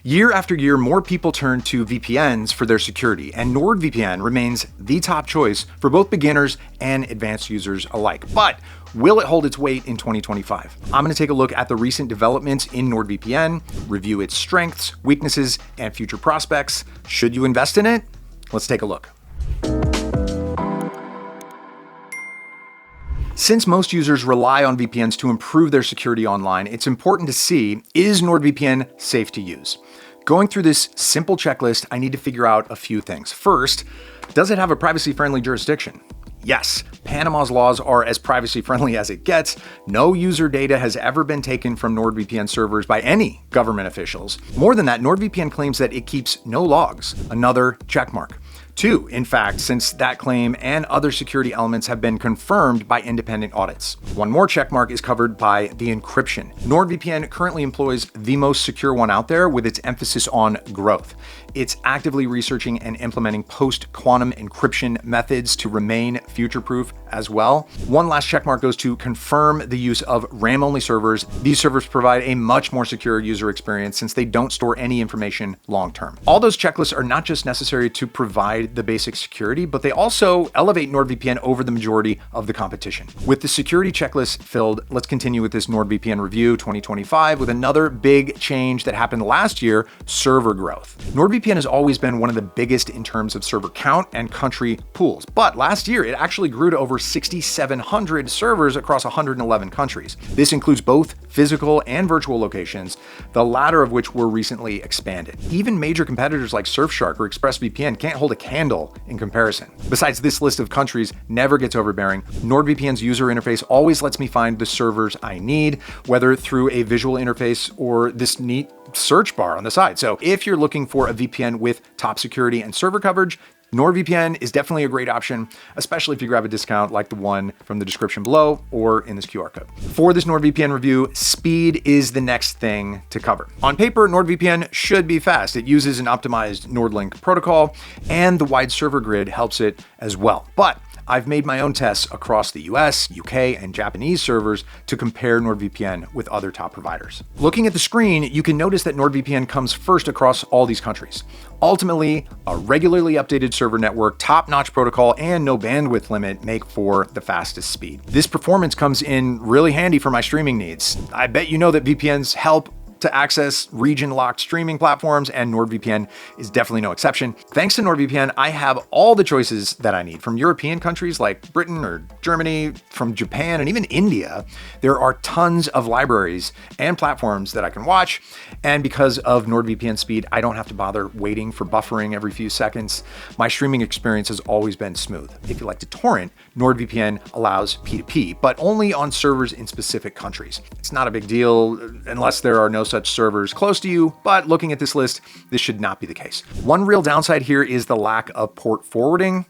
Year after year, more people turn to VPNs for their security, and NordVPN remains the top choice for both beginners and advanced users alike. But will it hold its weight in 2025? I'm going to take a look at the recent developments in NordVPN, review its strengths, weaknesses, and future prospects. Should you invest in it? Let's take a look. Since most users rely on VPNs to improve their security online, it's important to see, is NordVPN safe to use? Going through this simple checklist, I need to figure out a few things. First, does it have a privacy-friendly jurisdiction? Yes, Panama's laws are as privacy-friendly as it gets. No user data has ever been taken from NordVPN servers by any government officials. More than that, NordVPN claims that it keeps no logs, another checkmark. 2, in fact, since that claim and other security elements have been confirmed by independent audits. One more checkmark is covered by the encryption. NordVPN currently employs the most secure one out there with its emphasis on growth. It's actively researching and implementing post-quantum encryption methods to remain future-proof as well. One last checkmark goes to confirm the use of RAM-only servers. These servers provide a much more secure user experience since they don't store any information long-term. All those checklists are not just necessary to provide the basic security, but they also elevate NordVPN over the majority of the competition. With the security checklist filled, let's continue with this NordVPN review 2025 with another big change that happened last year, server growth. NordVPN has always been one of the biggest in terms of server count and country pools, but last year it actually grew to over 6,700 servers across 111 countries. This includes both physical and virtual locations, the latter of which were recently expanded. Even major competitors like Surfshark or ExpressVPN can't hold a candle in comparison. Besides, this list of countries never gets overbearing. NordVPN's user interface always lets me find the servers I need, whether through a visual interface or this neat search bar on the side. So if you're looking for a VPN with top security and server coverage, NordVPN is definitely a great option, especially if you grab a discount like the one from the description below or in this QR code. For this NordVPN review, speed is the next thing to cover. On paper, NordVPN should be fast. It uses an optimized NordLink protocol, and the wide server grid helps it as well. But I've made my own tests across the US, UK, and Japanese servers to compare NordVPN with other top providers. Looking at the screen, you can notice that NordVPN comes first across all these countries. Ultimately, a regularly updated server network, top-notch protocol, and no bandwidth limit make for the fastest speed. This performance comes in really handy for my streaming needs. I bet you know that VPNs help to access region-locked streaming platforms, and NordVPN is definitely no exception. Thanks to NordVPN, I have all the choices that I need. From European countries like Britain or Germany, from Japan, and even India, there are tons of libraries and platforms that I can watch. And because of NordVPN speed, I don't have to bother waiting for buffering every few seconds. My streaming experience has always been smooth. If you like to torrent, NordVPN allows P2P, but only on servers in specific countries. It's not a big deal unless there are no such servers close to you, but looking at this list, this should not be the case. One real downside here is the lack of port forwarding.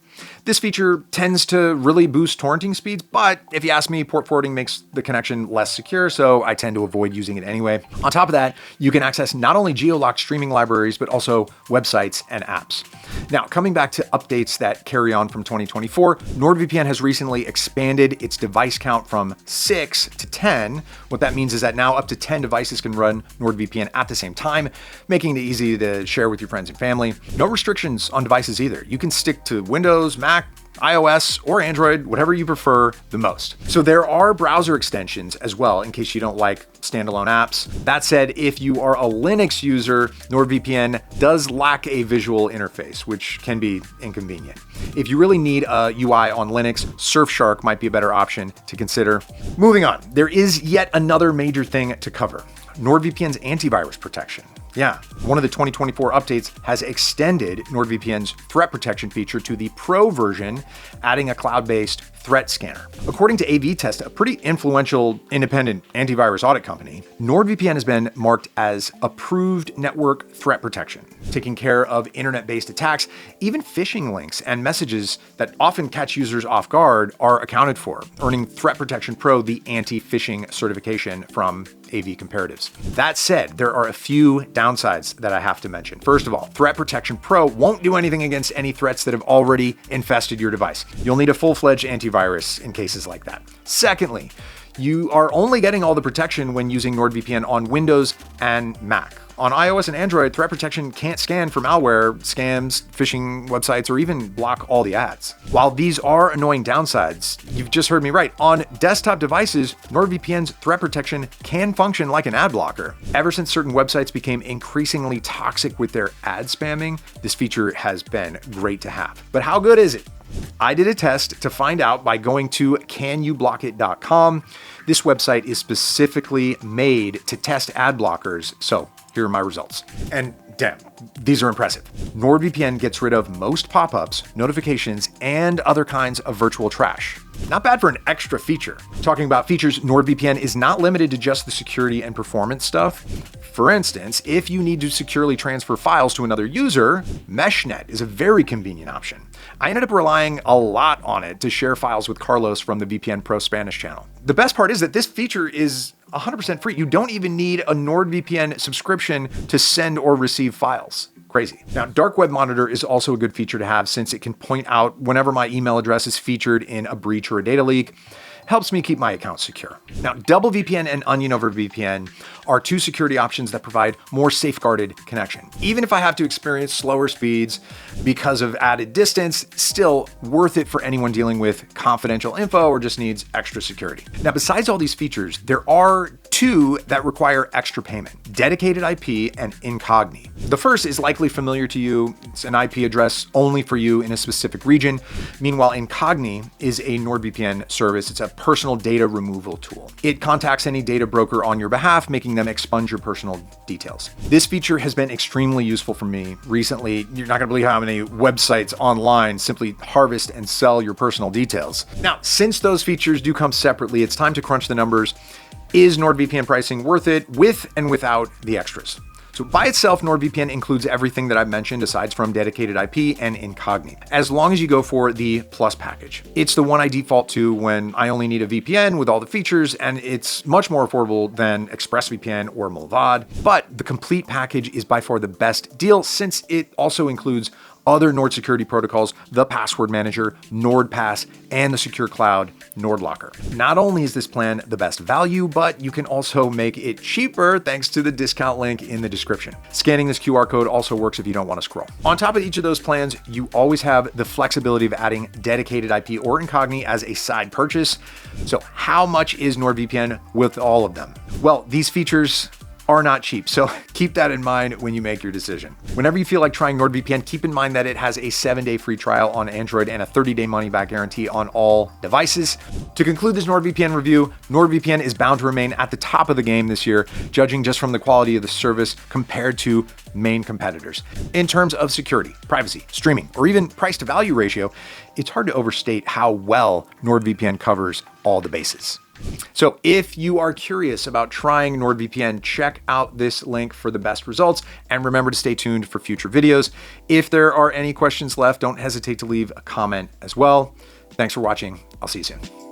This feature tends to really boost torrenting speeds, but if you ask me, port forwarding makes the connection less secure, so I tend to avoid using it anyway. On top of that, you can access not only geo-locked streaming libraries, but also websites and apps. Now, coming back to updates that carry on from 2024, NordVPN has recently expanded its device count from 6 to 10. What that means is that now up to 10 devices can run NordVPN at the same time, making it easy to share with your friends and family. No restrictions on devices either. You can stick to Windows, Mac, iOS, or Android, whatever you prefer the most. So there are browser extensions as well in case you don't like standalone apps. That said, if you are a Linux user, NordVPN does lack a visual interface, which can be inconvenient. If you really need a UI on Linux, Surfshark might be a better option to consider. Moving on, there is yet another major thing to cover: NordVPN's antivirus protection. Yeah, one of the 2024 updates has extended NordVPN's threat protection feature to the Pro version, adding a cloud-based threat scanner. According to AV-Test, a pretty influential independent antivirus audit company, NordVPN has been marked as approved network threat protection, taking care of internet-based attacks. Even phishing links and messages that often catch users off guard are accounted for, earning Threat Protection Pro the anti-phishing certification from AV Comparatives. That said, there are a few downsides that I have to mention. First of all, Threat Protection Pro won't do anything against any threats that have already infested your device. You'll need a full-fledged antivirus in cases like that. Secondly, you are only getting all the protection when using NordVPN on Windows and Mac. On iOS and Android, threat protection can't scan for malware, scams, phishing websites, or even block all the ads. While these are annoying downsides, you've just heard me right. On desktop devices, NordVPN's threat protection can function like an ad blocker. Ever since certain websites became increasingly toxic with their ad spamming, this feature has been great to have. But how good is it? I did a test to find out by going to canyoublockit.com. This website is specifically made to test ad blockers, so here are my results. And damn, these are impressive. NordVPN gets rid of most pop-ups, notifications, and other kinds of virtual trash. Not bad for an extra feature. Talking about features, NordVPN is not limited to just the security and performance stuff. For instance, if you need to securely transfer files to another user, MeshNet is a very convenient option. I ended up relying a lot on it to share files with Carlos from the VPN Pro Spanish channel. The best part is that this feature is 100% free. You don't even need a NordVPN subscription to send or receive files. Crazy. Now, Dark Web Monitor is also a good feature to have since it can point out whenever my email address is featured in a breach or a data leak. Helps me keep my account secure. Now, Double VPN and Onion over VPN are two security options that provide more safeguarded connection. Even if I have to experience slower speeds because of added distance, still worth it for anyone dealing with confidential info or just needs extra security. Now, besides all these features, there are two that require extra payment: dedicated IP and Incogni. The first is likely familiar to you. It's an IP address only for you in a specific region. Meanwhile, Incogni is a NordVPN service. It's a personal data removal tool. It contacts any data broker on your behalf, making them expunge your personal details. This feature has been extremely useful for me recently. You're not gonna believe how many websites online simply harvest and sell your personal details. Now, since those features do come separately, it's time to crunch the numbers. Is NordVPN pricing worth it with and without the extras? So by itself, NordVPN includes everything that I've mentioned aside from dedicated IP and Incogni, as long as you go for the Plus package. It's the one I default to when I only need a VPN with all the features, and it's much more affordable than ExpressVPN or Mullvad. But the complete package is by far the best deal since it also includes other Nord security protocols, the password manager, NordPass, and the secure cloud NordLocker. Not only is this plan the best value, but you can also make it cheaper thanks to the discount link in the description. Scanning this QR code also works if you don't want to scroll. On top of each of those plans, you always have the flexibility of adding dedicated IP or Incogni as a side purchase. So how much is NordVPN with all of them? Well, these features are not cheap, so keep that in mind when you make your decision. Whenever you feel like trying NordVPN, keep in mind that it has a 7-day free trial on Android and a 30-day money-back guarantee on all devices. To conclude this NordVPN review, NordVPN is bound to remain at the top of the game this year, judging just from the quality of the service compared to main competitors. In terms of security, privacy, streaming, or even price to value ratio, it's hard to overstate how well NordVPN covers all the bases. So if you are curious about trying NordVPN, check out this link for the best results, and remember to stay tuned for future videos. If there are any questions left, don't hesitate to leave a comment as well. Thanks for watching. I'll see you soon.